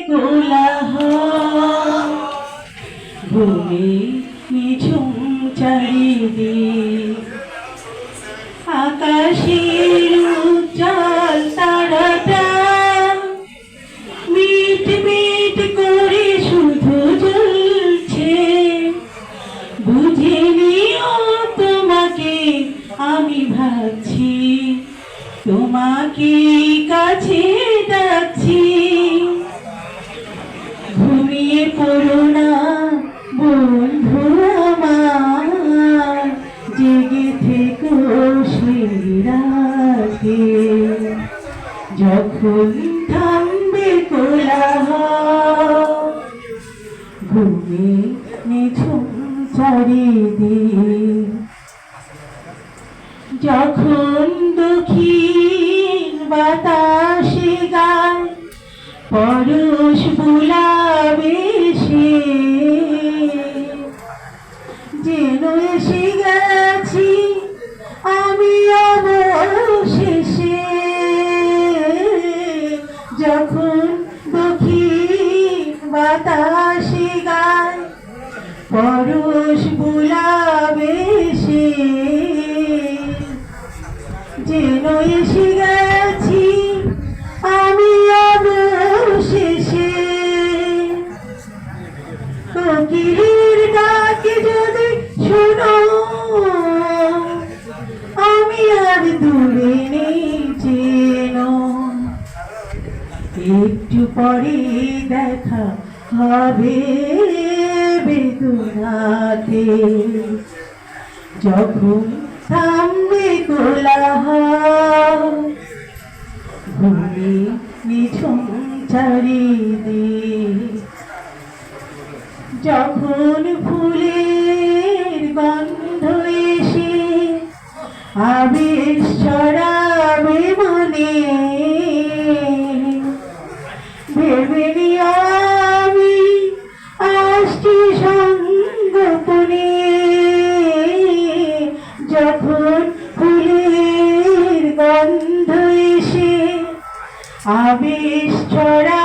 কোলাহল ঘুমে নিঝুম চারিদিক আকাশের উজ্জ্বল তারাটা মিট মিট করে শুধু জ্বলছে বুঝে নিও তোমাকে আমি ভাবছি তোমাকে কাছে ডাকছি ঘুমিয়ে পড়ো না বন্ধু আমার জেগে থেকো সেই রাতে যখন থামবে কোলাহল ঘুমে নিঝুম চারিদিক যখন দক্ষিণ বাতাসে গায় পরশ বুলাবে সে যেন এসে গেছি আমি অবশেষে যখন দক্ষিণ বাতাসে গায় পরশ বুলাবে সে যেন এসে গেছি আমি অবশেষে কোকিলের ডাকে যদি শোনো আমি আর দূরে নেই যেন একটু পরে দেখা হবে বেদনাতে যখন থামবে কোলাহল ঘুমে নিঝুম চারিদিক যখন ফুলের গন্ধ এসে আবেশ ছড়াবে মনে ভেবে নিও আমি আসছি সঙ্গোপনে যখন ফুলের গন্ধ এসে আবেশ ছড়া